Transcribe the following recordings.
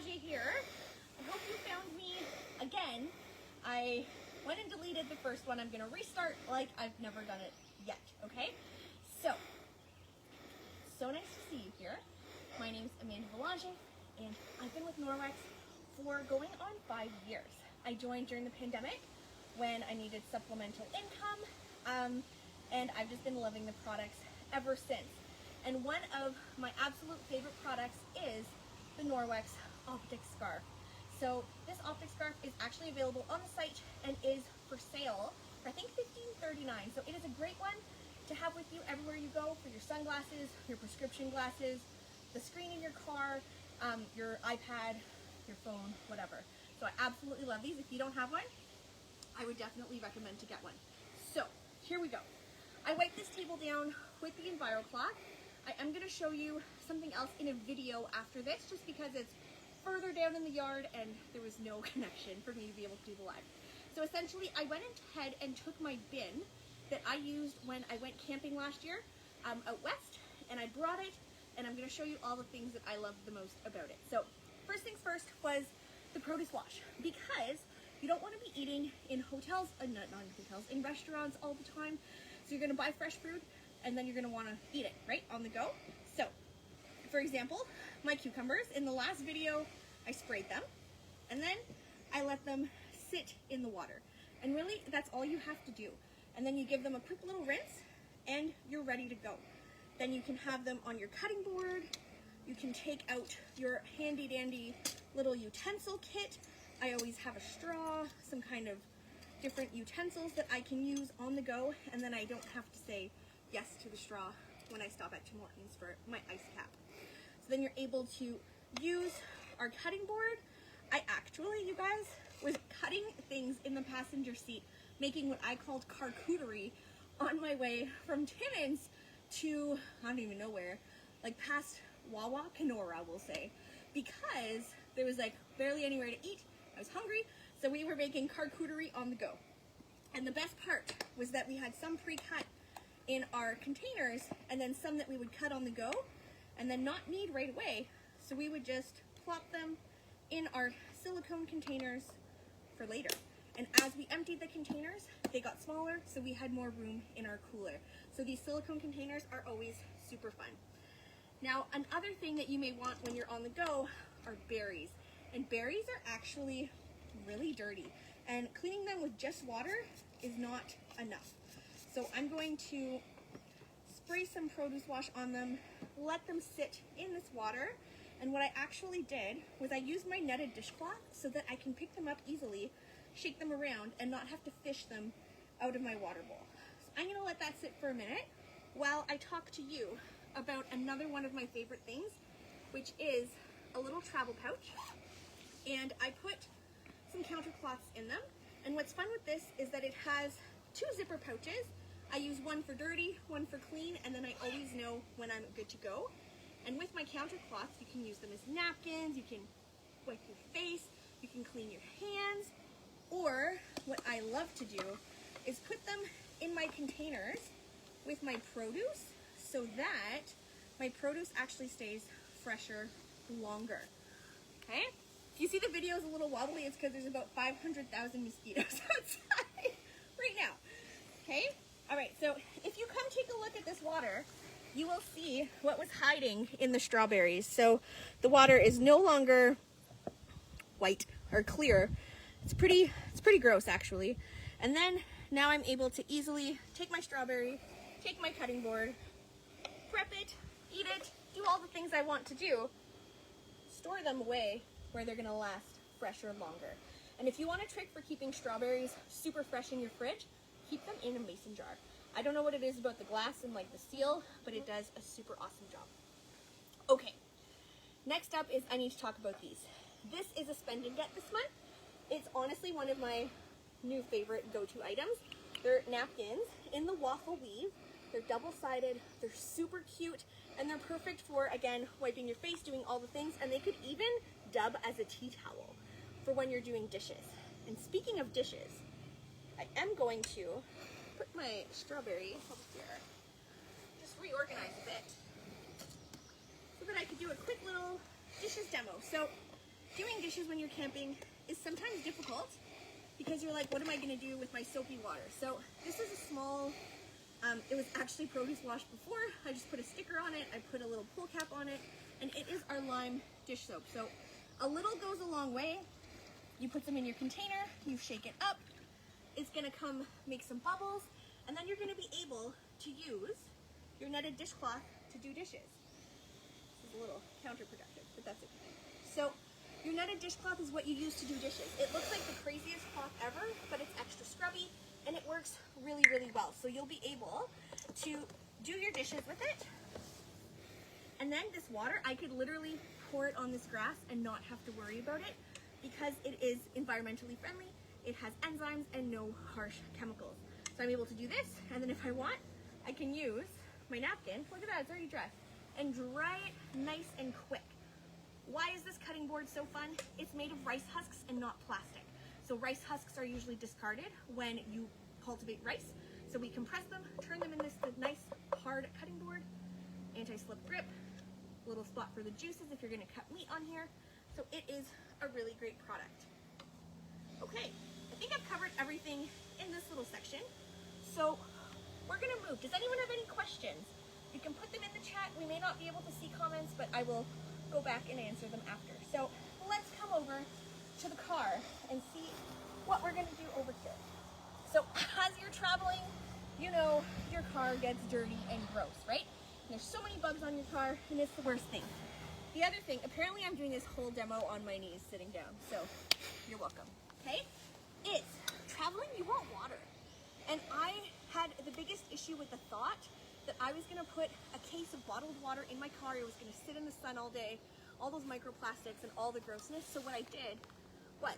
Boulanger here. I hope you found me again. I went and deleted the first one. I'm gonna restart like I've never done it yet, okay? So nice to see you here. My name's Amanda Boulanger, and I've been with Norwex for going on 5 years. I joined during the pandemic when I needed supplemental income, and I've just been loving the products ever since. And one of my absolute favorite products is the Norwex optic scarf. So this optic scarf is actually available on the site and is for sale for I think $15.39. So it is a great one to have with you everywhere you go for your sunglasses, your prescription glasses, the screen in your car, your iPad, your phone, whatever. So I absolutely love these. If you don't have one, I would definitely recommend to get one. So here we go. I wiped this table down with the EnviroCloth. I am going to show you something else in a video after this, just because it's further down in the yard and there was no connection for me to be able to do the live. So essentially I went ahead and took my bin that I used when I went camping last year out west, and I brought it, and I'm going to show you all the things that I love the most about it. So first things first was the produce wash, because you don't want to be eating in hotels, not in hotels, in restaurants all the time. So you're going to buy fresh food and then you're going to want to eat it right on the go. So for example, my cucumbers, in the last video I sprayed them and then I let them sit in the water, and really that's all you have to do. And then you give them a quick little rinse and you're ready to go. Then you can have them on your cutting board. You can take out your handy dandy little utensil kit. I always have a straw, some kind of different utensils that I can use on the go, and then I don't have to say yes to the straw when I stop at Tim Hortons for my ice cap. So then you're able to use our cutting board. I actually, you guys, was cutting things in the passenger seat, making what I called charcuterie on my way from Timmins to, I don't even know where, like past Wawa, Kenora, we'll say, because there was like barely anywhere to eat. I was hungry, so we were making charcuterie on the go. And the best part was that we had some pre-cut in our containers and then some that we would cut on the go and then not need right away. So we would just plop them in our silicone containers for later. And as we emptied the containers, they got smaller, so we had more room in our cooler. So these silicone containers are always super fun. Now, another thing that you may want when you're on the go are berries. And berries are actually really dirty, and cleaning them with just water is not enough. So I'm going to spray some produce wash on them, let them sit in this water, and what I actually did was I used my netted dishcloth so that I can pick them up easily, shake them around, and not have to fish them out of my water bowl. So I'm gonna let that sit for a minute while I talk to you about another one of my favorite things, which is a little travel pouch. And I put some countercloths in them. And what's fun with this is that it has 2 zipper pouches. I use one for dirty, one for clean, and then I always know when I'm good to go. And with my countercloths, you can use them as napkins, you can wipe your face, you can clean your hands, or what I love to do is put them in my containers with my produce so that my produce actually stays fresher longer. Okay? If you see the video is a little wobbly, it's because there's about 500,000 mosquitoes outside right now. Okay? All right, so if you come take a look at this water, you will see what was hiding in the strawberries. So the water is no longer white or clear. It's pretty gross actually. And then now I'm able to easily take my strawberry, take my cutting board, prep it, eat it, do all the things I want to do, store them away where they're gonna last fresher longer. And if you want a trick for keeping strawberries super fresh in your fridge, keep them in a mason jar. I don't know what it is about the glass and like the seal, but it does a super awesome job. Okay, next up is I need to talk about these. This is a spend and get this month. It's honestly one of my new favorite go-to items. They're napkins in the waffle weave. They're double-sided, they're super cute, and they're perfect for, again, wiping your face, doing all the things, and they could even dub as a tea towel for when you're doing dishes. And speaking of dishes, I am going to put my strawberry over here, just reorganize a bit, so that I could do a quick little dishes demo. So doing dishes when you're camping is sometimes difficult because you're like, what am I going to do with my soapy water? So this is a small, it was actually produce washed before. I just put a sticker on it. I put a little pull cap on it, and it is our lime dish soap. So a little goes a long way. You put them in your container, you shake it up. It's going to come make some bubbles, and then you're going to be able to use your netted dishcloth to do dishes. This is a little counterproductive, but that's okay. So your netted dishcloth is what you use to do dishes. It looks like the craziest cloth ever, but it's extra scrubby, and it works really, really well. So you'll be able to do your dishes with it. And then this water, I could literally pour it on this grass and not have to worry about it because it is environmentally friendly. It has enzymes and no harsh chemicals. So I'm able to do this, and then if I want, I can use my napkin, look at that, it's already dry, and dry it nice and quick. Why is this cutting board so fun? It's made of rice husks and not plastic. So rice husks are usually discarded when you cultivate rice. So we compress them, turn them in this nice hard cutting board, anti-slip grip, little spot for the juices if you're gonna cut meat on here. So it is a really great product. Okay, I think I've covered everything in this little section. So we're gonna move. Does anyone have any questions? You can put them in the chat. We may not be able to see comments, but I will go back and answer them after. So let's come over to the car and see what we're gonna do over here. So as you're traveling, you know your car gets dirty and gross, right? And there's so many bugs on your car, and it's the worst thing. The other thing, apparently I'm doing this whole demo on my knees sitting down, so you're welcome, okay? It's traveling, you want water. And I had the biggest issue with the thought that I was gonna put a case of bottled water in my car. It was gonna sit in the sun all day, all those microplastics and all the grossness. So what I did was,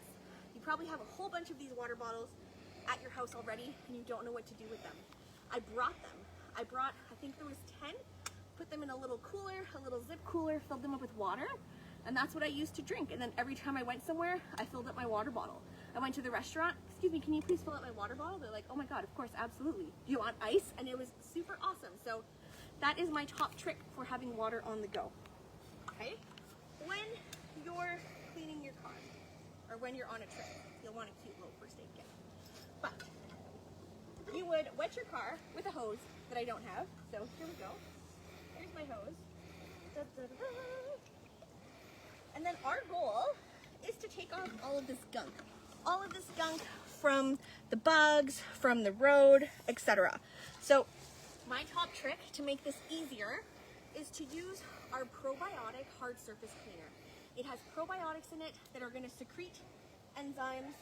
you probably have a whole bunch of these water bottles at your house already and you don't know what to do with them. I brought them. I think there was 10, put them in a little cooler, a little zip cooler, filled them up with water, and that's what I used to drink. And then every time I went somewhere, I filled up my water bottle. I went to the restaurant, excuse me, can you please fill up my water bottle? They're like, oh my God, of course, absolutely. Do you want ice? And it was super awesome. So that is my top trick for having water on the go, okay? When you're cleaning your car, or when you're on a trip, you'll want a cute little first aid kit. But you would wet your car with a hose that I don't have. So here we go. Here's my hose. Da, da, da, da. And then our goal is to take off all of this gunk. All of this gunk from the bugs, from the road, etc. So my top trick to make this easier is to use our probiotic hard surface cleaner. It has probiotics in it that are going to secrete enzymes.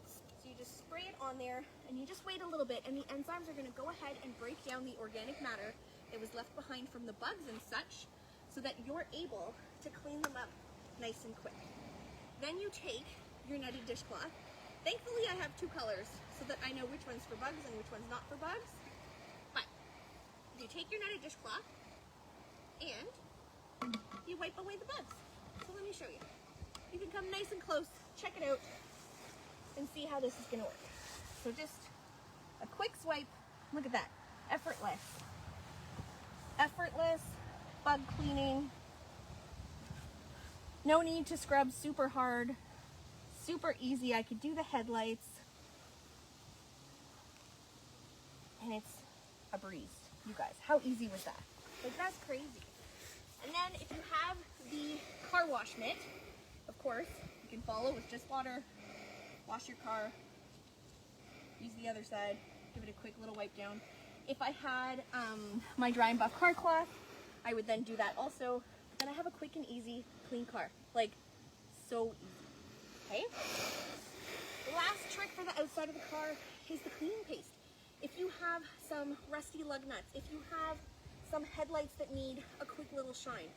So you just spray it on there and you just wait a little bit, and the enzymes are going to go ahead and break down the organic matter that was left behind from the bugs and such, so that you're able to clean them up nice and quick. Then you take your netted dishcloth. Thankfully I have two colors so that I know which one's for bugs and which one's not for bugs. But you take your netted dishcloth and you wipe away the bugs. So let me show you. You can come nice and close, check it out, and see how this is gonna work. So just a quick swipe, look at that, effortless. Effortless bug cleaning. No need to scrub super hard, super easy. I could do the headlights, and it's a breeze, you guys. How easy was that? Like, that's crazy. And then if you have the car wash mitt, of course, you can follow with just water, wash your car, use the other side, give it a quick little wipe down. If I had my dry and buff car cloth, I would then do that also. Then I have a quick and easy clean car. Like, so easy, okay? The last trick for the outside of the car is the cleaning paste. If you have some rusty lug nuts, if you have some headlights that need a quick little shine,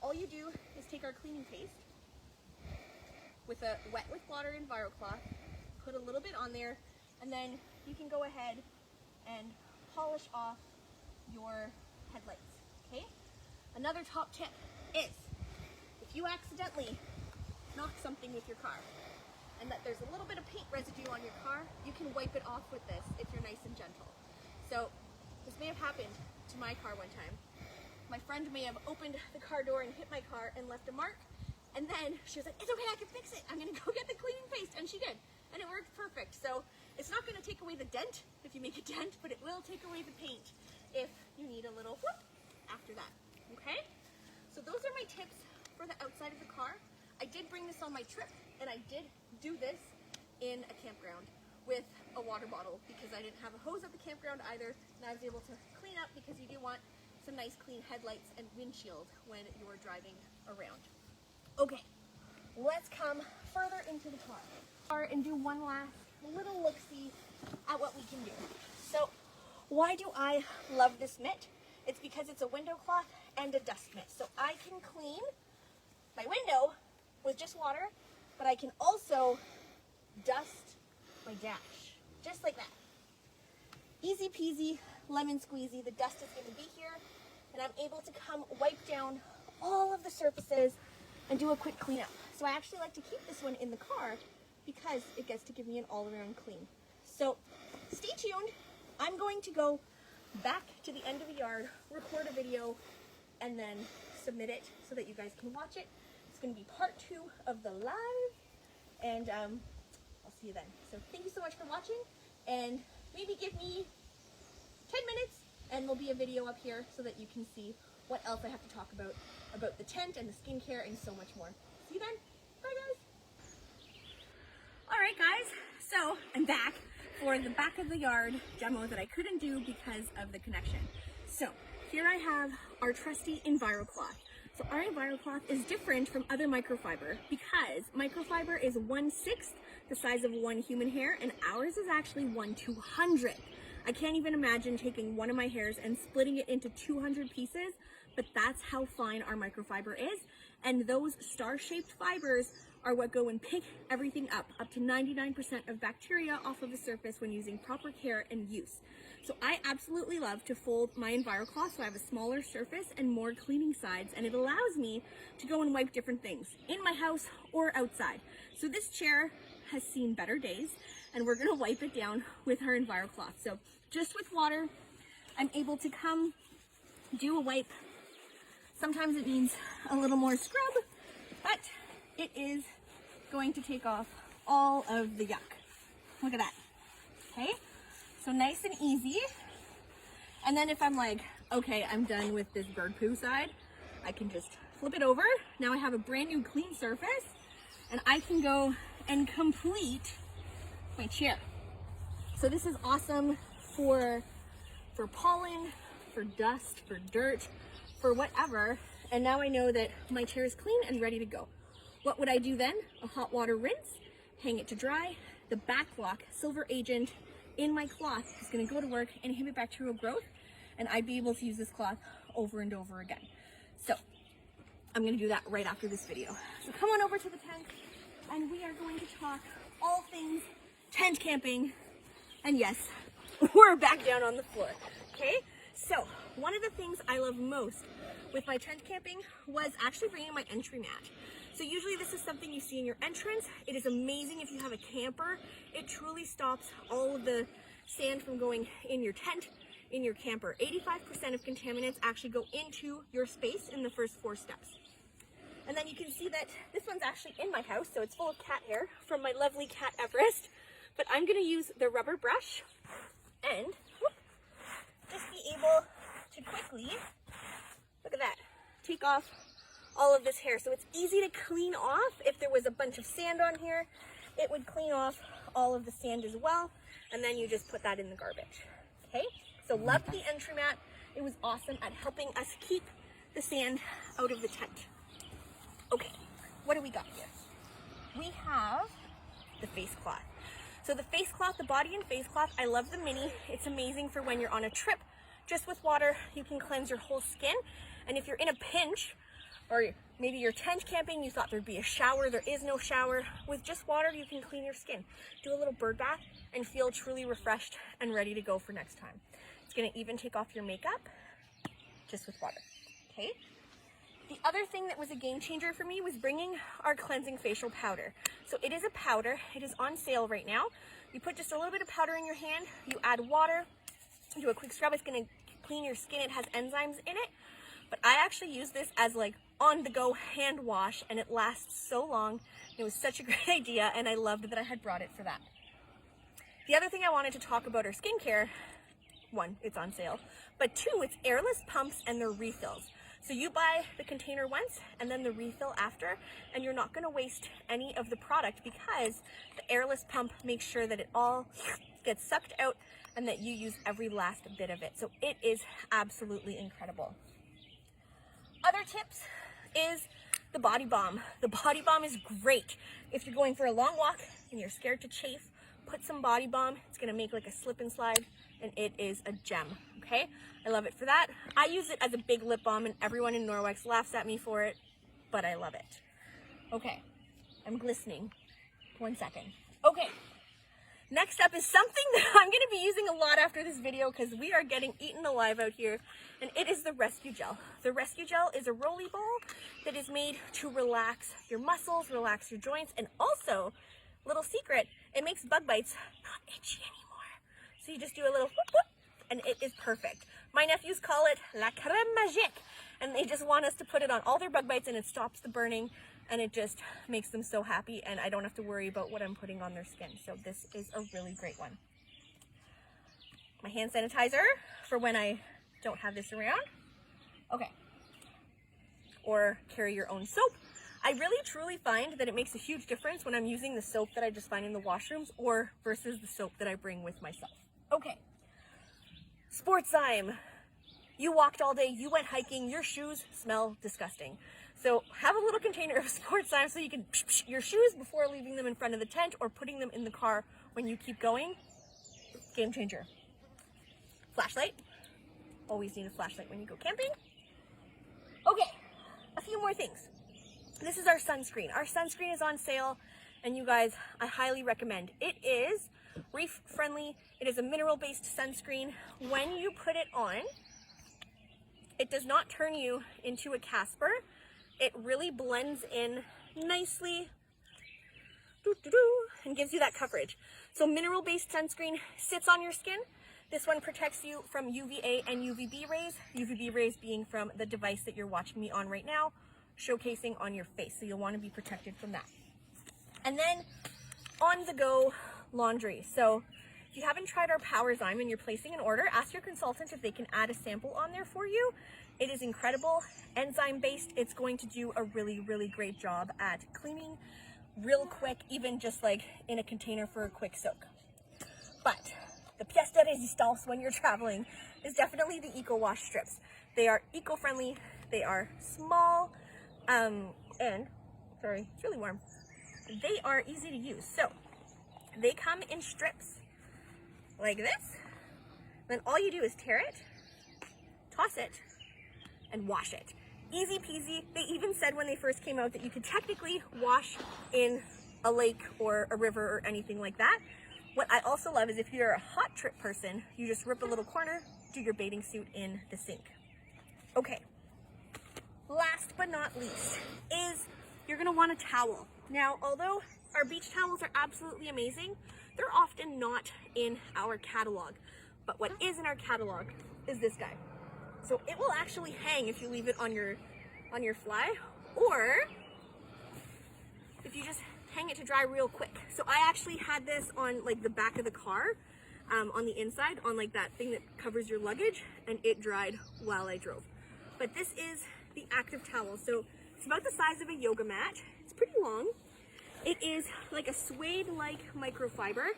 all you do is take our cleaning paste with a wet with water Enviro cloth, put a little bit on there, and then you can go ahead and polish off your headlights, okay? Another top tip is, if you accidentally knock something with your car and that there's a little bit of paint residue on your car, you can wipe it off with this if you're nice and gentle. So this may have happened to my car one time. My friend may have opened the car door and hit my car and left a mark. And then she was like, it's okay, I can fix it. I'm gonna go get the cleaning paste. And she did. And it worked perfect. So it's not gonna take away the dent if you make a dent, but it will take away the paint if you need a little whoop after that, okay? So those are my tips for the outside of the car. I did bring this on my trip, and I did do this in a campground with a water bottle because I didn't have a hose at the campground either, and I was able to clean up because you do want some nice clean headlights and windshield when you're driving around. Okay, let's come further into the car and do one last little look-see at what we can do. So why do I love this mitt? It's because it's a window cloth and a dust mitt. So I can clean my window with just water, but I can also dust my dash, just like that. Easy peasy, lemon squeezy. The dust is going to be here, and I'm able to come wipe down all of the surfaces and do a quick cleanup. So I actually like to keep this one in the car because it gets to give me an all-around clean. So stay tuned. I'm going to go back to the end of the yard, record a video, and then submit it so that you guys can watch it. It's going to be part 2 of the live, and I'll see you then. So thank you so much for watching, and maybe give me 10 minutes and there'll be a video up here so that you can see what else I have to talk about the tent and the skincare and so much more. See you then. Bye guys. All right guys, so I'm back for the back of the yard demo that I couldn't do because of the connection. So here I have our trusty EnviroCloth. So our EnviroCloth is different from other microfiber because microfiber is 1/6 the size of one human hair, and ours is actually 1/200. I can't even imagine taking one of my hairs and splitting it into 200 pieces, but that's how fine our microfiber is. And those star-shaped fibers are what go and pick everything up to 99% of bacteria off of the surface when using proper care and use. So I absolutely love to fold my EnviroCloth so I have a smaller surface and more cleaning sides, and it allows me to go and wipe different things in my house or outside. So this chair has seen better days, and we're gonna wipe it down with our EnviroCloth. So just with water, I'm able to come do a wipe. Sometimes it needs a little more scrub, but it is going to take off all of the yuck. Look at that, okay? So nice and easy. And then if I'm like, okay, I'm done with this bird poo side, I can just flip it over. Now I have a brand new clean surface, and I can go and complete my chair. So this is awesome for pollen, for dust, for dirt, for whatever. And now I know that my chair is clean and ready to go. What would I do then? A hot water rinse, hang it to dry. The backlock silver agent in my cloth is going to go to work and inhibit bacterial growth, and I'd be able to use this cloth over and over again. So I'm going to do that right after this video. So come on over to the tent, and we are going to talk all things tent camping. And yes, we're back down on the floor. Okay, so one of the things I love most with my tent camping was actually bringing my entry mat. So usually this is something you see in your entrance. It is amazing if you have a camper. It truly stops all of the sand from going in your tent, in your camper. 85% of contaminants actually go into your space in the first 4 steps. And then you can see that this one's actually in my house, so it's full of cat hair from my lovely cat Everest. But I'm gonna use the rubber brush and just be able to quickly, look at that, take off all of this hair. So it's easy to clean off. If there was a bunch of sand on here, it would clean off all of the sand as well. And then you just put that in the garbage. Okay, so loved the entry mat. It was awesome at helping us keep the sand out of the tent. Okay, what do we got here? We have the face cloth. So the face cloth, the body and face cloth, I love the mini. It's amazing for when you're on a trip. Just with water, you can cleanse your whole skin. And if you're in a pinch, or maybe you're tent camping, you thought there'd be a shower, there is no shower. With just water, you can clean your skin. Do a little bird bath and feel truly refreshed and ready to go for next time. It's gonna even take off your makeup just with water, okay? The other thing that was a game changer for me was bringing our cleansing facial powder. So it is a powder, it is on sale right now. You put just a little bit of powder in your hand, you add water, do a quick scrub. It's gonna clean your skin, it has enzymes in it. But I actually use this as like on-the-go hand wash, and it lasts so long. It was such a great idea, and I loved that I had brought it for that. The other thing I wanted to talk about are skincare. One, it's on sale, but two, it's airless pumps and their refills. So you buy the container once and then the refill after, and you're not going to waste any of the product because the airless pump makes sure that it all gets sucked out and that you use every last bit of it. So it is absolutely incredible. Other tips is the body balm. The body balm is great. If you're going for a long walk and you're scared to chafe, put some body balm. It's going to make like a slip and slide, and it is a gem. Okay, I love it for that. I use it as a big lip balm, and everyone in Norwex laughs at me for it, but I love it. Okay, I'm glistening. 1 second. Okay, next up is something that I'm going to be using a lot after this video because we are getting eaten alive out here, and it is the Rescue Gel. The Rescue Gel is a rolly ball that is made to relax your muscles, relax your joints, and also, little secret, it makes bug bites not itchy anymore. So you just do a little whoop whoop, and it is perfect. My nephews call it la crème magique, and they just want us to put it on all their bug bites, and it stops the burning, and it just makes them so happy, and I don't have to worry about what I'm putting on their skin. So this is a really great one. My hand sanitizer for when I don't have this around. Okay. Or carry your own soap. I really truly find that it makes a huge difference when I'm using the soap that I just find in the washrooms or versus the soap that I bring with myself. Okay. Sportzyme. You walked all day, you went hiking, your shoes smell disgusting. So have a little container of Sportzyme so you can psh your shoes before leaving them in front of the tent or putting them in the car when you keep going. Game changer. Flashlight. Always need a flashlight when you go camping. Okay, a few more things. This is our sunscreen. Our sunscreen is on sale, and you guys, I highly recommend. It is reef friendly. It is a mineral-based sunscreen. When you put it on, it does not turn you into a Casper. It really blends in nicely and gives you that coverage. So mineral-based sunscreen sits on your skin. This one protects you from UVA and UVB rays, UVB rays being from the device that you're watching me on right now, showcasing on your face. So you'll want to be protected from that. And then on-the-go laundry. So if you haven't tried our Powerzyme and you're placing an order, ask your consultant if they can add a sample on there for you. It is incredible. Enzyme-based. It's going to do a really, really great job at cleaning real quick, even just like in a container for a quick soak. But the pièce de résistance when you're traveling is definitely the Eco Wash strips. They are eco-friendly, they are small, and, sorry, it's really warm. They are easy to use. So, they come in strips like this. Then all you do is tear it, toss it, and wash it. Easy peasy. They even said when they first came out that you could technically wash in a lake or a river or anything like that. What I also love is if you're a hot trip person, you just rip a little corner, do your bathing suit in the sink. Okay, last but not least is you're gonna want a towel. Now, although our beach towels are absolutely amazing, they're often not in our catalog. But what is in our catalog is this guy. So it will actually hang if you leave it on your fly, or if you just hang it to dry real quick. So I actually had this on like the back of the car, on the inside, on like that thing that covers your luggage, and it dried while I drove. But this is the active towel. So it's about the size of a yoga mat. It's pretty long. It is like a suede-like microfiber.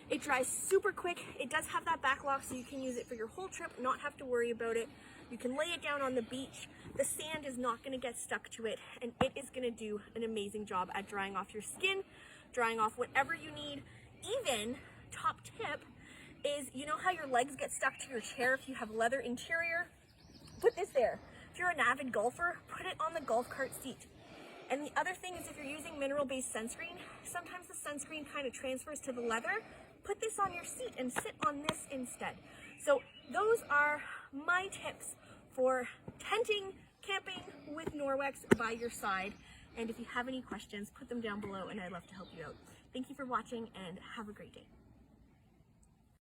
It dries super quick. It does have that back lock, so you can use it for your whole trip, not have to worry about it. You can lay it down on the beach. The sand is not gonna get stuck to it, and it is gonna do an amazing job at drying off your skin, drying off whatever you need. Even, top tip, is you know how your legs get stuck to your chair if you have leather interior? Put this there. If you're an avid golfer, put it on the golf cart seat. And the other thing is if you're using mineral-based sunscreen, sometimes the sunscreen kind of transfers to the leather. Put this on your seat and sit on this instead. So those are my tips for tenting, camping with Norwex by your side. And if you have any questions, put them down below and I'd love to help you out. Thank you for watching and have a great day.